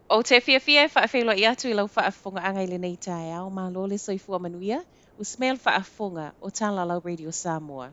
O te whiawhia e whaawhelo I atu I lau whaafonga anga I le nei tae au ma lo le soifua manuia o smell whaafonga o Tālalau Radio Samoa.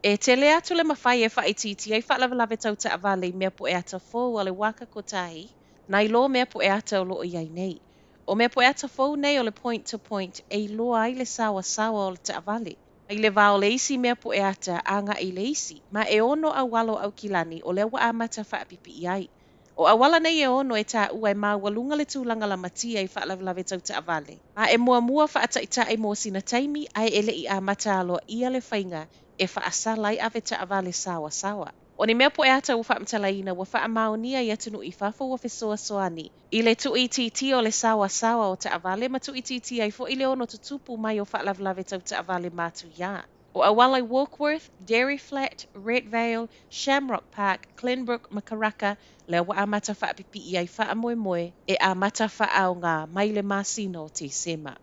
E tele atu le mawhai e whaititi ai whaalawalawe tau ta avale mea po e ata fōu a le waka kotahi, na I lo mea po e ata o loo iai nei. O mea po e ata fōu nei o le point to point e loa ai le sawa sawa o le ta avale. Ai le vao le isi mea po e ata anga I le isi, ma e ono au walo au kilani o le wa amata whaapipi I ai. O awala nei e ono e tā ua e mawalunga le tūlanga la matia I whaalawalawe tau ta avale. A e mua mua whaataita e mō sina taimi ai ele I a mata aloa ia le whainga e whaasalai ave ta avale sawa sawa. O ni mea po e ata ua whaamtalaina ua whaamaonia I atunu I whafo ua whesoa soani. I le tu titi o le sawa sawa o ta avale ma tu titi ai fo I le ono tutupu mai o whaalawalawe tau ta avale mātu ia. O awalai Warkworth, Dairy Flat, Red Vale, Shamrock Park, Glenbrook, Makaraka, le wa amata whaapipi I ai whaamoe moe e amata whaao ngā mai le masino te sema.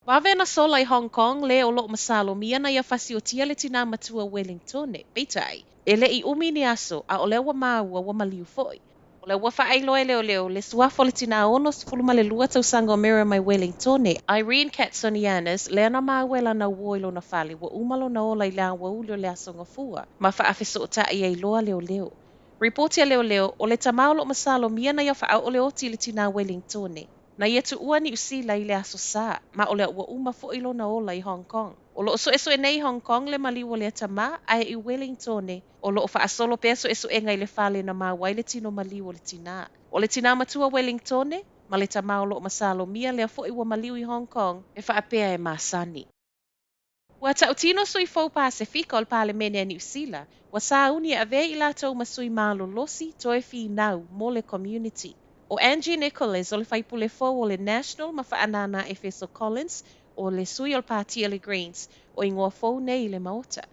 Wawena sola I Hong Kong le o loo masalo mia na ia whasi o tia le tina matua Wellington e peitai. E le I umi ni aso a o le wa maua wa maliu foi. O le wa whaeilo e leo leo le suafo le tina ono sifuluma le lua tau sanga o mera mai Wellington e Irene Katsonianis le ana mawela na uoilo na fali wa umalo na ola I la wa ulio le aso ngafua ma whaafeso o ta I ei loa leo leo. Reportia leo leo o le tamao loo masalo mia na ia whaau o le oti le tina Wellington e. Na ia tu ua ni usila I le aso sa, ma o le ua uma fo ilo na ola I Hong Kong. O lo so e nei Hong Kong le maliwa le atama ai I Wellington e, o lo fa asolo pe so enga I le fale na mawai le tino maliwa le tina. O le tina matua Wellington e, ma le tama o lo masalo mia le fo iwa maliwa I Hong Kong e fa apea e masani. Ua tautino sui fau Pasifika o le pale mene New Zealand, wa sa uni a vei I latou masui malo losi toe fi nau mo le community. O Angie Nicholas o le whaipule fau o le National ma whaanana e Feso Collins o le sui o le Pātia le Greens o ingoa fau nei le maota.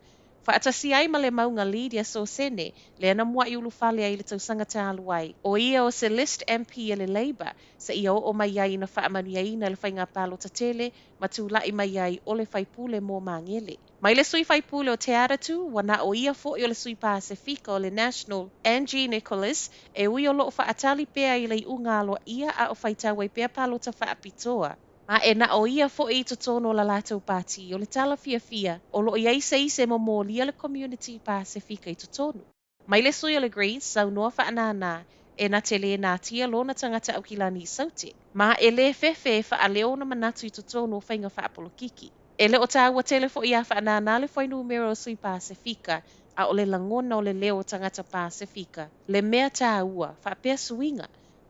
Whaatasi ai ma le maunga Lydia so sene le ana mua I ulu whale ai le tausanga tālu ai. O ia o Celeste MP e le Labour sa ia o mai ai na whaamanu ai na le whainga palo tatele ma tūlai mai ai o le whaipule mō mangele. Mai le sui whaipule o te aratu, wana o ia fo I o le sui Pasifika o le National, Angie Nicholas, e ui o loo whaatali pea I le unga aloa ia a o whaitau ai pea palo ta whaapitoa. Ma e na o ia fo I totono la latou pati o le tala fia o lo ia se mo molia le community Pasifika I totono. Mai le sui o le Greens sau noa whaanana e na tele na tia lona tangata au kilani saute. Ma e le fefe wha leo na manatu I totono o whainga whaapolo kiki. E le o tāua tele fo ia whaanana le foi numero sui Pasifika a o le langona o le leo tangata Pasifika. Le mea tāua whaapea suinga.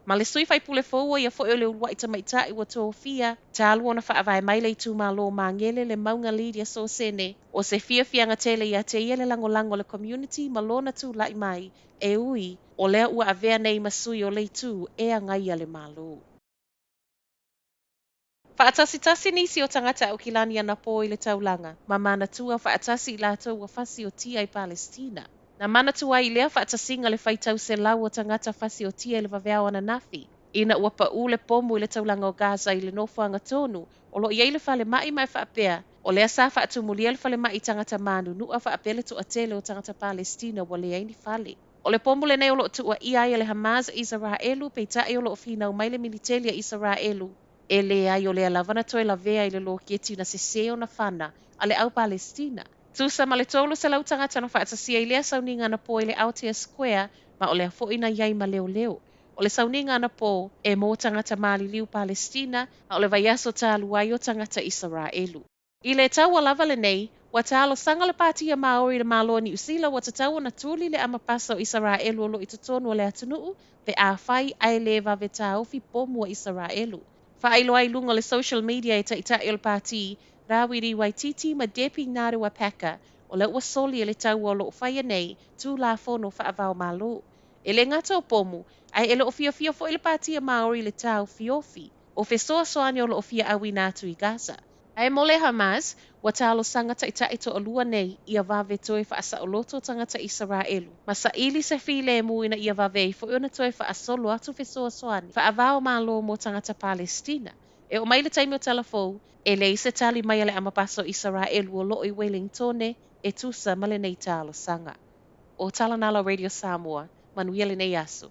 Ma le sui whaipule fōua ia fo e le urua I tamaitai ua tō fia, tālu ona whaavai mai le tū malo mangele le maunga Lydia so sene, o se fianga tele ia te ia le lango le community ma lona tū lai mai, e ui, o lea ua avea nei masui o le tū e a ngai le malo. Whaatasi nisi o tangata au kilani ana pō I le taulanga, ma mana tua whaatasi I lātou wa whasi o tia I Palestina. Na mana tua I lea whaatasinga le whaitau se lau o tangata whasi o tia I le waweao ana nafi. Ina ua pa u le pomu I le taulanga o Gaza I le nofuanga tonu, o lo iei le whale mai mai whaapea, o lea sa whaatumulia le whale mai tangata manu nua whaapele to atele o tangata Palestina wa le aini whale. O le pomu le nei o lo tua ia le Hamas Israelu peitai o lo finau mai le militelia Israelu. E le ai o le alavana toe la vea I le lo kieti na seseo na whana a le au Palestina. Tusa ma le tolo se lau tangata no whaatasia I lea sauninga na po I le Aotea Square ma o lea fo ina iai ma leo leo. O le sauninga na po e mō tangata mali liu Palestina ma o le vaiaso tālu ai o tangata Israelu. I le tau lava le nei, wa tālo sanga le pātia Maori le malo ni usila wa tatau na tūli le amapasa o Israelu o lo I tutonu o le atunuu pe a whai ai le vave tāu fi pomu o Israelu. Whaelo ai lunga le social media e taita o le pāti, rawiri wai titi ma depi nare wa peka, o le ua soli e le tau o lo whaia nei, tū la fono whaavao malo. E le ngata o pomu, ai e lo fia fo i le pātia Maori le tau fiofi, o fesoa soani o lo fia awi nātu I Gaza. Ai mo le Hamas, wa tālo sanga taita to o lua nei, ia vave toe whaasa o loto tangata Israelu. Ma sa ili se file muina ia vave fo ona toe whaasolo atu fesoa soani, whaavao malo mo tangata Palestina. E o mai le taimi o talafou, e le se tali mai ale amapaso Israelu o lo I Wellington e tusa male nei tālo sanga. O Talanalo Radio Samoa, manuia le nei aso.